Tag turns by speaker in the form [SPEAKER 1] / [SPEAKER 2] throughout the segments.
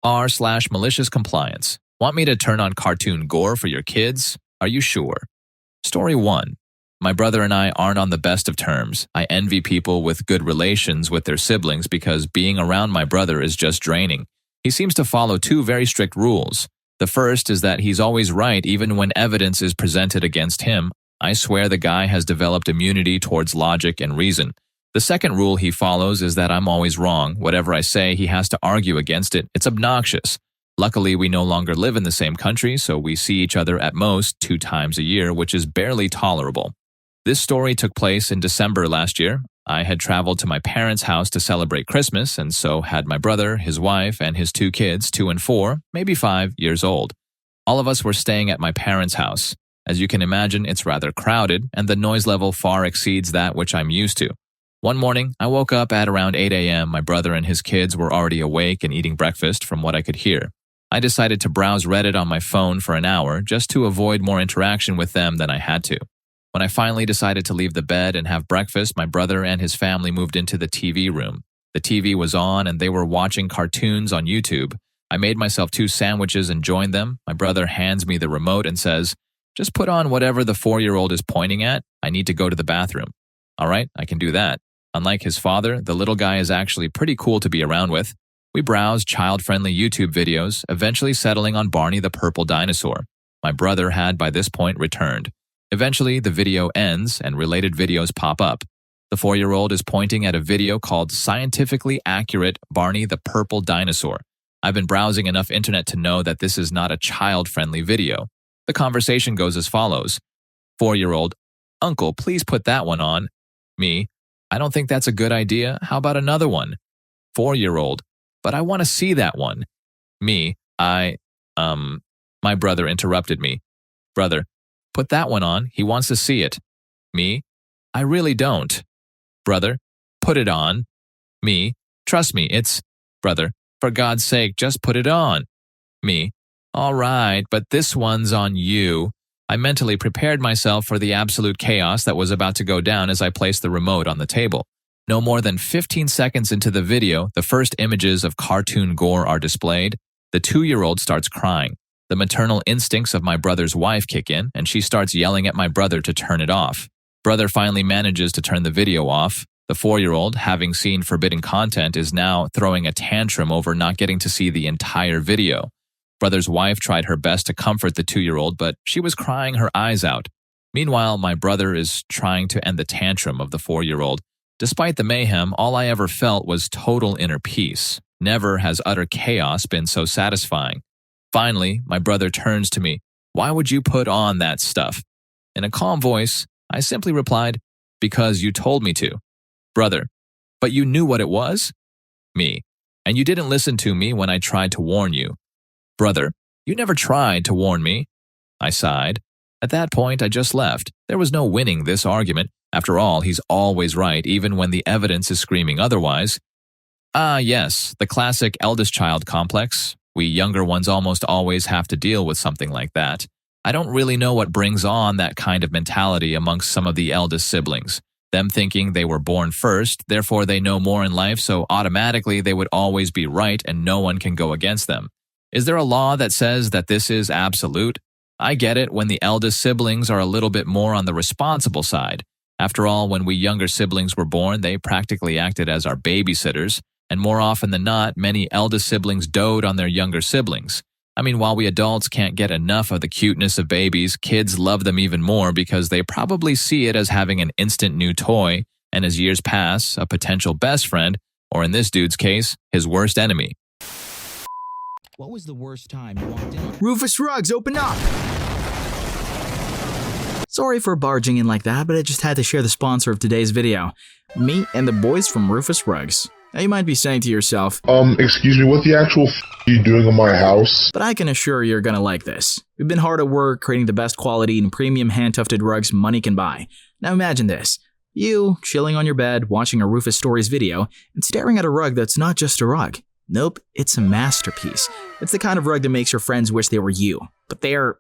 [SPEAKER 1] r/MaliciousCompliance. Want me to turn on cartoon gore for your kids? Are you sure? Story 1. My brother and I aren't on the best of terms. I envy people with good relations with their siblings because being around my brother is just draining. He seems to follow 2 very strict rules. The first is that he's always right even when evidence is presented against him. I swear the guy has developed immunity towards logic and reason. The second rule he follows is that I'm always wrong. Whatever I say, he has to argue against it. It's obnoxious. Luckily, we no longer live in the same country, so we see each other at most 2 times a year, which is barely tolerable. This story took place in December last year. I had traveled to my parents' house to celebrate Christmas, and so had my brother, his wife, and his 2 kids, 2 and 4, maybe 5 years old. All of us were staying at my parents' house. As you can imagine, it's rather crowded, and the noise level far exceeds that which I'm used to. One morning, I woke up at around 8 a.m. My brother and his kids were already awake and eating breakfast from what I could hear. I decided to browse Reddit on my phone for an hour just to avoid more interaction with them than I had to. When I finally decided to leave the bed and have breakfast, my brother and his family moved into the TV room. The TV was on and they were watching cartoons on YouTube. I made myself 2 sandwiches and joined them. My brother hands me the remote and says, "Just put on whatever the 4-year-old is pointing at. I need to go to the bathroom." All right, I can do that. Unlike his father, the little guy is actually pretty cool to be around with. We browsed child-friendly YouTube videos, eventually settling on Barney the purple dinosaur. My brother had by this point returned. Eventually, the video ends and related videos pop up. The 4-year-old is pointing at a video called Scientifically Accurate Barney the Purple Dinosaur. I've been browsing enough internet to know that this is not a child-friendly video. The conversation goes as follows. 4-year-old, "Uncle, please put that one on." Me, "I don't think that's a good idea. How about another one?" 4-year-old, "But I want to see that one." Me, My brother interrupted me. "Brother, put that one on. He wants to see it." Me, "I really don't." Brother, "Put it on." Me, "Trust me, it's..." Brother, "For God's sake, just put it on." Me, "All right, but this one's on you." I mentally prepared myself for the absolute chaos that was about to go down as I placed the remote on the table. No more than 15 seconds into the video, the first images of cartoon gore are displayed. The 2-year-old starts crying. The maternal instincts of my brother's wife kick in, and she starts yelling at my brother to turn it off. Brother finally manages to turn the video off. The 4-year-old, having seen forbidden content, is now throwing a tantrum over not getting to see the entire video. Brother's wife tried her best to comfort the 2-year-old, but she was crying her eyes out. Meanwhile, my brother is trying to end the tantrum of the 4-year-old. Despite the mayhem, all I ever felt was total inner peace. Never has utter chaos been so satisfying. Finally, my brother turns to me. "Why would you put on that stuff?" In a calm voice, I simply replied, "Because you told me to." Brother, "But you knew what it was?" Me, "And you didn't listen to me when I tried to warn you." Brother, "You never tried to warn me." I sighed. At that point, I just left. There was no winning this argument. After all, he's always right, even when the evidence is screaming otherwise. Ah, yes, the classic eldest child complex. We younger ones almost always have to deal with something like that. I don't really know what brings on that kind of mentality amongst some of the eldest siblings. Them thinking they were born first, therefore they know more in life, so automatically they would always be right and no one can go against them. Is there a law that says that this is absolute? I get it when the eldest siblings are a little bit more on the responsible side. After all, when we younger siblings were born, they practically acted as our babysitters, and more often than not, many eldest siblings dote on their younger siblings. I mean, while we adults can't get enough of the cuteness of babies, kids love them even more because they probably see it as having an instant new toy, and as years pass, a potential best friend, or in this dude's case, his worst enemy.
[SPEAKER 2] What was the worst time you walked in?
[SPEAKER 3] Rufus Rugs, open up! Sorry for barging in like that, but I just had to share the sponsor of today's video. Me and the boys from Rufus Rugs. Now you might be saying to yourself,
[SPEAKER 4] excuse me, what the actual are you doing in my house?
[SPEAKER 3] But I can assure you're gonna like this. We've been hard at work creating the best quality and premium hand-tufted rugs money can buy. Now imagine this. You, chilling on your bed, watching a Rufus Stories video, and staring at a rug that's not just a rug. Nope, it's a masterpiece. It's the kind of rug that makes your friends wish they were you. But they're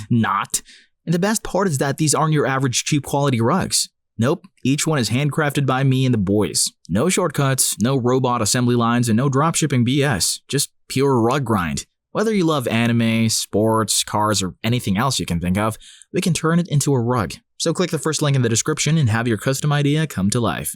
[SPEAKER 3] not. And the best part is that these aren't your average cheap quality rugs. Nope, each one is handcrafted by me and the boys. No shortcuts, no robot assembly lines, and no dropshipping BS. Just pure rug grind. Whether you love anime, sports, cars, or anything else you can think of, we can turn it into a rug. So click the first link in the description and have your custom idea come to life.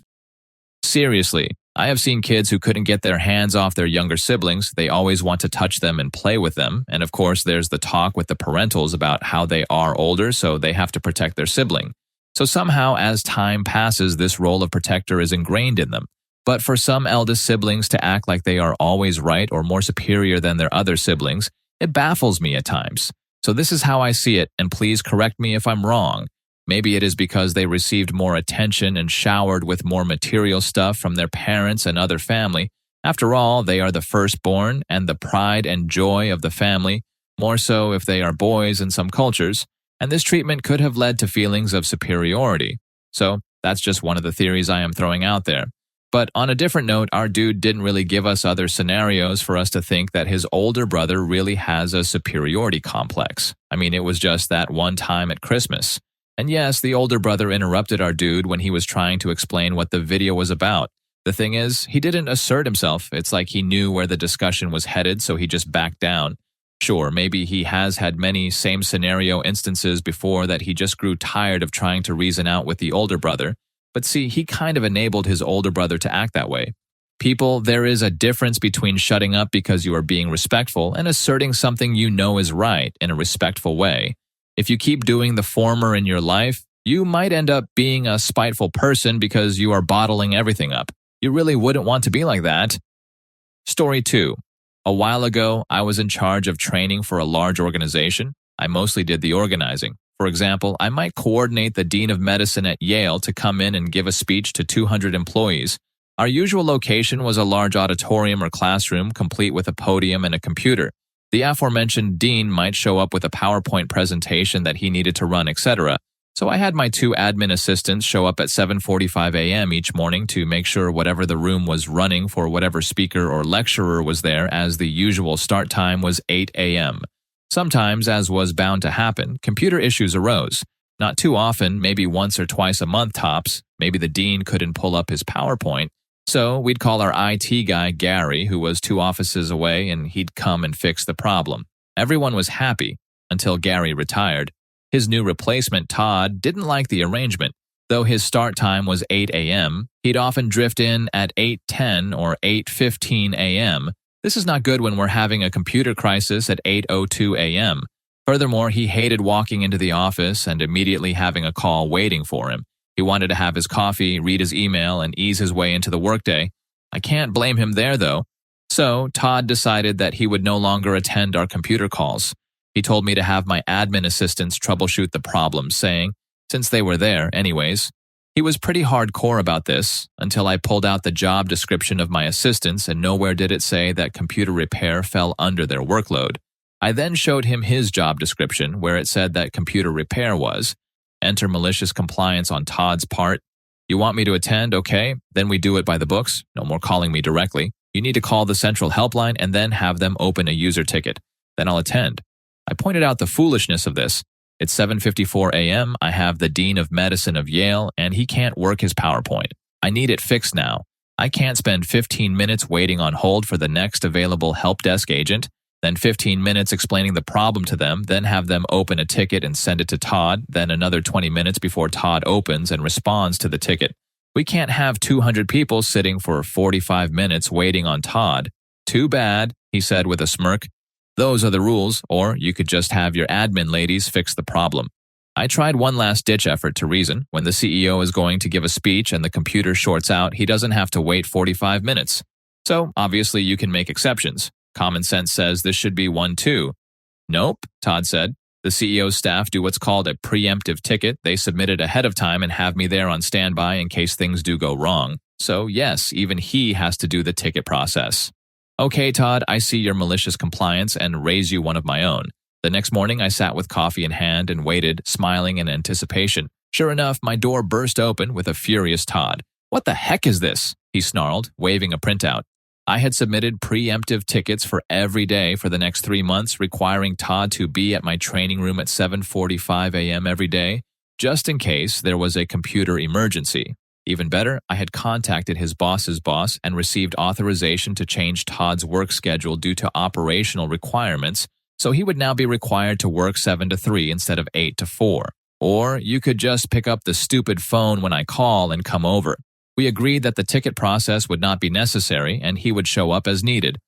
[SPEAKER 1] Seriously, I have seen kids who couldn't get their hands off their younger siblings. They always want to touch them and play with them. And of course, there's the talk with the parentals about how they are older, so they have to protect their sibling. So somehow, as time passes, this role of protector is ingrained in them. But for some eldest siblings to act like they are always right or more superior than their other siblings, it baffles me at times. So this is how I see it, and please correct me if I'm wrong. Maybe it is because they received more attention and showered with more material stuff from their parents and other family. After all, they are the firstborn and the pride and joy of the family, more so if they are boys in some cultures, and this treatment could have led to feelings of superiority. So that's just one of the theories I am throwing out there. But on a different note, our dude didn't really give us other scenarios for us to think that his older brother really has a superiority complex. I mean, it was just that one time at Christmas. And yes, the older brother interrupted our dude when he was trying to explain what the video was about. The thing is, he didn't assert himself. It's like he knew where the discussion was headed, so he just backed down. Sure, maybe he has had many same scenario instances before that he just grew tired of trying to reason out with the older brother. But see, he kind of enabled his older brother to act that way. People, there is a difference between shutting up because you are being respectful and asserting something you know is right in a respectful way. If you keep doing the former in your life, you might end up being a spiteful person because you are bottling everything up. You really wouldn't want to be like that. Story 2. A while ago, I was in charge of training for a large organization. I mostly did the organizing. For example, I might coordinate the Dean of Medicine at Yale to come in and give a speech to 200 employees. Our usual location was a large auditorium or classroom, complete with a podium and a computer. The aforementioned dean might show up with a PowerPoint presentation that he needed to run, etc. So I had my 2 admin assistants show up at 7:45 a.m. each morning to make sure whatever the room was running for whatever speaker or lecturer was there, as the usual start time was 8 a.m. Sometimes, as was bound to happen, computer issues arose. Not too often, maybe once or twice a month tops. Maybe the dean couldn't pull up his PowerPoint. So we'd call our IT guy, Gary, who was 2 offices away, and he'd come and fix the problem. Everyone was happy until Gary retired. His new replacement, Todd, didn't like the arrangement. Though his start time was 8 a.m., he'd often drift in at 8:10 or 8:15 a.m. This is not good when we're having a computer crisis at 8:02 a.m. Furthermore, he hated walking into the office and immediately having a call waiting for him. He wanted to have his coffee, read his email, and ease his way into the workday. I can't blame him there, though. So, Todd decided that he would no longer attend our computer calls. He told me to have my admin assistants troubleshoot the problem, saying, since they were there anyways. He was pretty hardcore about this, until I pulled out the job description of my assistants and nowhere did it say that computer repair fell under their workload. I then showed him his job description, where it said that computer repair was. Enter malicious compliance on Todd's part. You want me to attend? Okay, then we do it by the books. No more calling me directly. You need to call the central helpline and then have them open a user ticket. Then I'll attend. I pointed out the foolishness of this. It's 7:54 a.m., I have the Dean of Medicine of Yale, and he can't work his PowerPoint. I need it fixed now. I can't spend 15 minutes waiting on hold for the next available help desk agent, then 15 minutes explaining the problem to them, then have them open a ticket and send it to Todd, then another 20 minutes before Todd opens and responds to the ticket. We can't have 200 people sitting for 45 minutes waiting on Todd. Too bad, he said with a smirk. Those are the rules, or you could just have your admin ladies fix the problem. I tried one last-ditch effort to reason. When the CEO is going to give a speech and the computer shorts out, he doesn't have to wait 45 minutes. So, obviously, you can make exceptions. Common sense says this should be 1-2. Nope, Todd said. The CEO's staff do what's called a preemptive ticket. They submit it ahead of time and have me there on standby in case things do go wrong. So, yes, even he has to do the ticket process. Okay, Todd, I see your malicious compliance and raise you one of my own. The next morning, I sat with coffee in hand and waited, smiling in anticipation. Sure enough, my door burst open with a furious Todd. What the heck is this? He snarled, waving a printout. I had submitted preemptive tickets for every day for the next 3 months, requiring Todd to be at my training room at 7:45 a.m. every day. just in case there was a computer emergency. Even better, I had contacted his boss's boss and received authorization to change Todd's work schedule due to operational requirements, so he would now be required to work 7 to 3 instead of 8 to 4. Or you could just pick up the stupid phone when I call and come over. We agreed that the ticket process would not be necessary and he would show up as needed.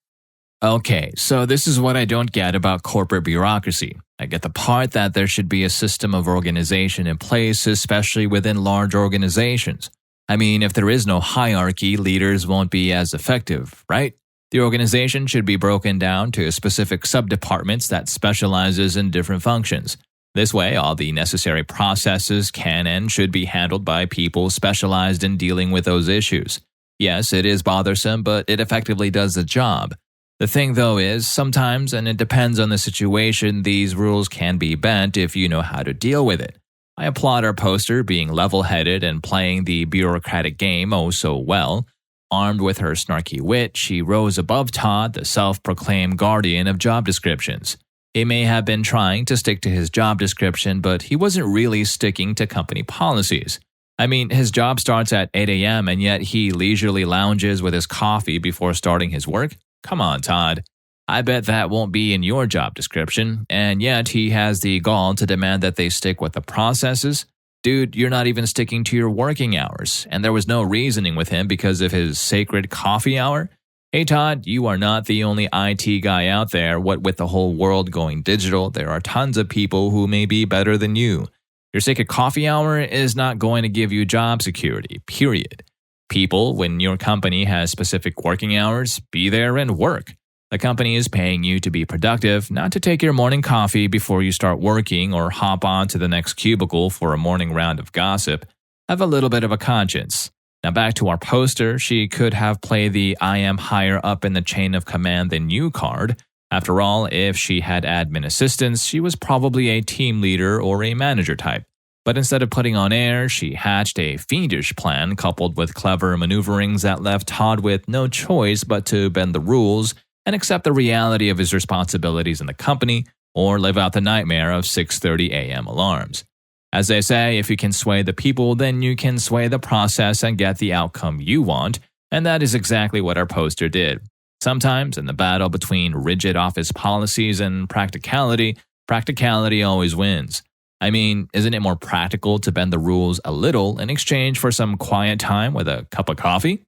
[SPEAKER 1] Okay, so this is what I don't get about corporate bureaucracy. I get the part that there should be a system of organization in place, especially within large organizations. I mean, if there is no hierarchy, leaders won't be as effective, right? The organization should be broken down to specific subdepartments that specializes in different functions. This way, all the necessary processes can and should be handled by people specialized in dealing with those issues. Yes, it is bothersome, but it effectively does the job. The thing, though, is sometimes, and it depends on the situation, these rules can be bent if you know how to deal with it. I applaud our poster being level-headed and playing the bureaucratic game oh so well. Armed with her snarky wit, she rose above Todd, the self-proclaimed guardian of job descriptions. He may have been trying to stick to his job description, but he wasn't really sticking to company policies. I mean, his job starts at 8 a.m. and yet he leisurely lounges with his coffee before starting his work? Come on, Todd. I bet that won't be in your job description, and yet he has the gall to demand that they stick with the processes. Dude, you're not even sticking to your working hours, and there was no reasoning with him because of his sacred coffee hour. Hey Todd, you are not the only IT guy out there. What with the whole world going digital, there are tons of people who may be better than you. Your sacred coffee hour is not going to give you job security, period. People, when your company has specific working hours, be there and work. The company is paying you to be productive, not to take your morning coffee before you start working or hop on to the next cubicle for a morning round of gossip. Have a little bit of a conscience. Now back to our poster, she could have played the I am higher up in the chain of command than you card. After all, if she had admin assistants, she was probably a team leader or a manager type. But instead of putting on air, she hatched a fiendish plan coupled with clever maneuverings that left Todd with no choice but to bend the rules and accept the reality of his responsibilities in the company or live out the nightmare of 6:30 a.m. alarms. As they say, if you can sway the people, then you can sway the process and get the outcome you want, and that is exactly what our poster did. Sometimes, in the battle between rigid office policies and practicality, practicality always wins. I mean, isn't it more practical to bend the rules a little in exchange for some quiet time with a cup of coffee?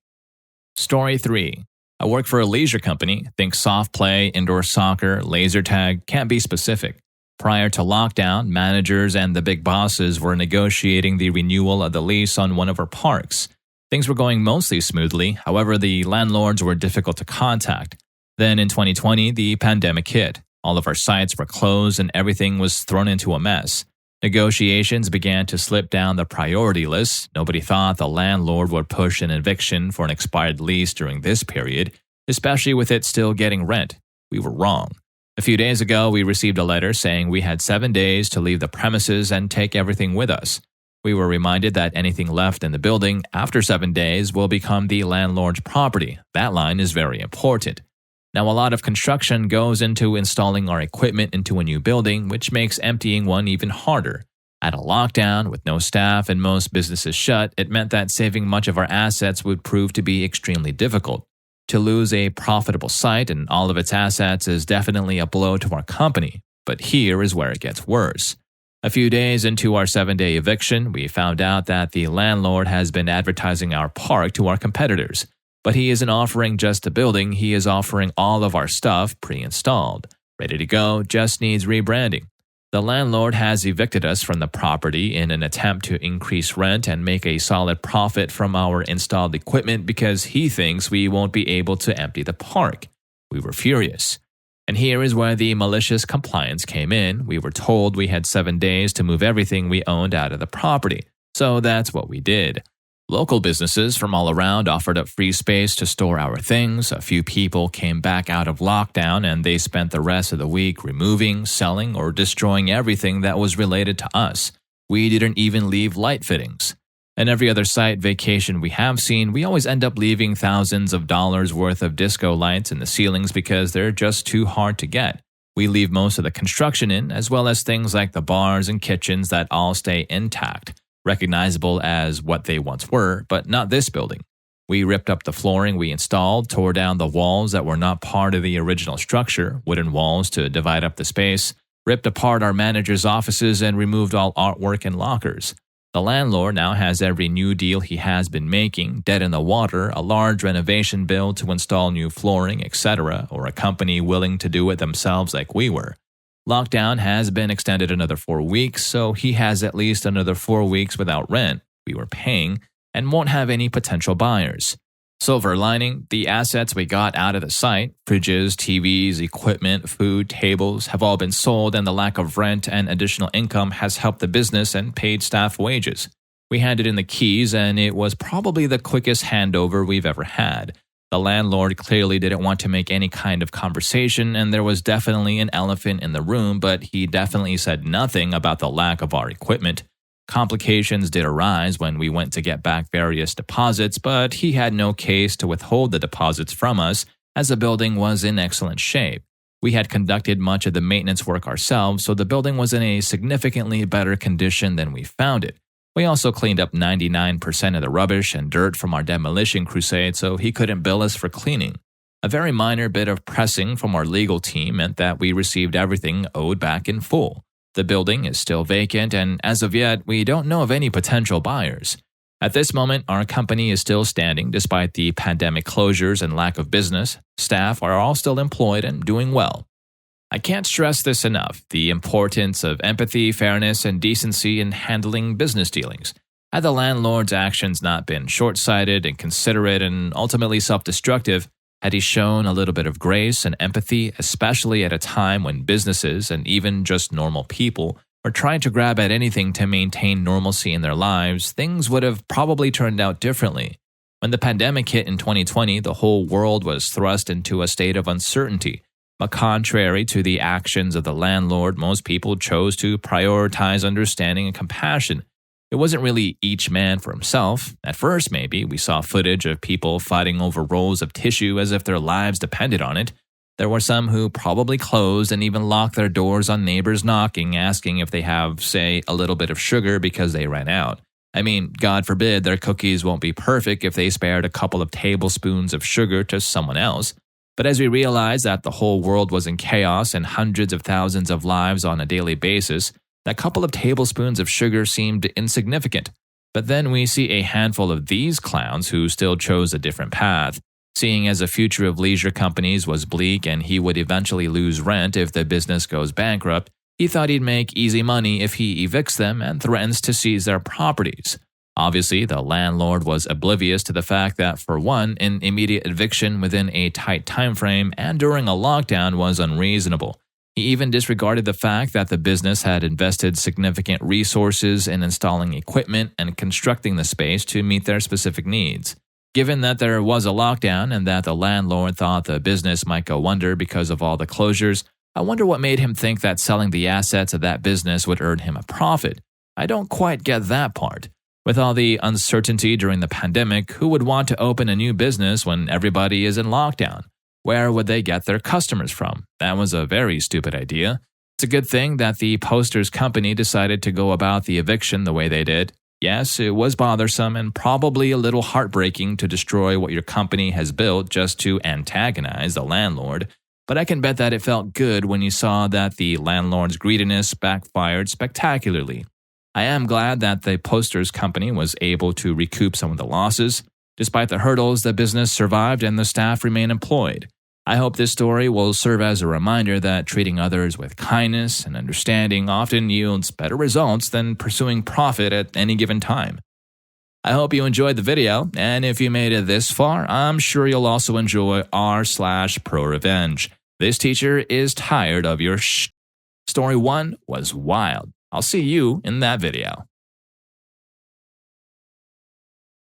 [SPEAKER 1] Story 3. I work for a leisure company. Think soft play, indoor soccer, laser tag, can't be specific. Prior to lockdown, managers and the big bosses were negotiating the renewal of the lease on one of our parks. Things were going mostly smoothly, however, the landlords were difficult to contact. Then in 2020, the pandemic hit. All of our sites were closed and everything was thrown into a mess. Negotiations began to slip down the priority list. Nobody thought the landlord would push an eviction for an expired lease during this period, especially with it still getting rent. We were wrong. A few days ago, we received a letter saying we had 7 days to leave the premises and take everything with us. We were reminded that anything left in the building after 7 days will become the landlord's property. That line is very important. Now, a lot of construction goes into installing our equipment into a new building, which makes emptying one even harder. At a lockdown, with no staff and most businesses shut, it meant that saving much of our assets would prove to be extremely difficult. To lose a profitable site and all of its assets is definitely a blow to our company, but here is where it gets worse. A few days into our 7-day eviction, we found out that the landlord has been advertising our park to our competitors. But he isn't offering just the building, he is offering all of our stuff pre-installed. Ready to go, just needs rebranding. The landlord has evicted us from the property in an attempt to increase rent and make a solid profit from our installed equipment because he thinks we won't be able to empty the park. We were furious. And here is where the malicious compliance came in. We were told we had 7 days to move everything we owned out of the property. So that's what we did. Local businesses from all around offered up free space to store our things. A few people came back out of lockdown and they spent the rest of the week removing, selling, or destroying everything that was related to us. We didn't even leave light fittings. And every other site vacation we have seen, we always end up leaving thousands of dollars worth of disco lights in the ceilings because they're just too hard to get. We leave most of the construction in, as well as things like the bars and kitchens that all stay intact, recognizable as what they once were, but not this building. We ripped up the flooring we installed, tore down the walls that were not part of the original structure, wooden walls to divide up the space, ripped apart our manager's offices, and removed all artwork and lockers. The landlord now has every new deal he has been making dead in the water, a large renovation bill to install new flooring, etc., or a company willing to do it themselves like we were. Lockdown has been extended another 4 weeks, so he has at least another 4 weeks without rent we were paying and won't have any potential buyers. Silver lining, the assets we got out of the site, fridges, TVs, equipment, food, tables, have all been sold, and the lack of rent and additional income has helped the business and paid staff wages. We handed in the keys, and it was probably the quickest handover we've ever had. The landlord clearly didn't want to make any kind of conversation, and there was definitely an elephant in the room, but he definitely said nothing about the lack of our equipment. Complications did arise when we went to get back various deposits, but he had no case to withhold the deposits from us, as the building was in excellent shape. We had conducted much of the maintenance work ourselves, so the building was in a significantly better condition than we found it. We also cleaned up 99% of the rubbish and dirt from our demolition crusade, so he couldn't bill us for cleaning. A very minor bit of pressing from our legal team meant that we received everything owed back in full. The building is still vacant, and as of yet, we don't know of any potential buyers. At this moment, our company is still standing despite the pandemic closures and lack of business. Staff are all still employed and doing well. I can't stress this enough, the importance of empathy, fairness, and decency in handling business dealings. Had the landlord's actions not been short-sighted, inconsiderate, and ultimately self-destructive, had he shown a little bit of grace and empathy, especially at a time when businesses and even just normal people are trying to grab at anything to maintain normalcy in their lives, things would have probably turned out differently. When the pandemic hit in 2020, the whole world was thrust into a state of uncertainty. But contrary to the actions of the landlord, most people chose to prioritize understanding and compassion. It wasn't really each man for himself. At first, maybe, we saw footage of people fighting over rolls of tissue as if their lives depended on it. There were some who probably closed and even locked their doors on neighbors knocking, asking if they have, say, a little bit of sugar because they ran out. I mean, God forbid their cookies won't be perfect if they spared a couple of tablespoons of sugar to someone else. But as we realized that the whole world was in chaos and hundreds of thousands of lives on a daily basis, that couple of tablespoons of sugar seemed insignificant. But then we see a handful of these clowns who still chose a different path. Seeing as the future of leisure companies was bleak and he would eventually lose rent if the business goes bankrupt, he thought he'd make easy money if he evicts them and threatens to seize their properties. Obviously, the landlord was oblivious to the fact that, for one, an immediate eviction within a tight time frame and during a lockdown was unreasonable. He even disregarded the fact that the business had invested significant resources in installing equipment and constructing the space to meet their specific needs. Given that there was a lockdown and that the landlord thought the business might go under because of all the closures, I wonder what made him think that selling the assets of that business would earn him a profit. I don't quite get that part. With all the uncertainty during the pandemic, who would want to open a new business when everybody is in lockdown? Where would they get their customers from? That was a very stupid idea. It's a good thing that the posters company decided to go about the eviction the way they did. Yes, it was bothersome and probably a little heartbreaking to destroy what your company has built just to antagonize the landlord, but I can bet that it felt good when you saw that the landlord's greediness backfired spectacularly. I am glad that the posters company was able to recoup some of the losses. Despite the hurdles, the business survived and the staff remain employed. I hope this story will serve as a reminder that treating others with kindness and understanding often yields better results than pursuing profit at any given time. I hope you enjoyed the video, and if you made it this far, I'm sure you'll also enjoy rSlashProRevenge. This teacher is tired of your Story 1 was wild. I'll see you in that video.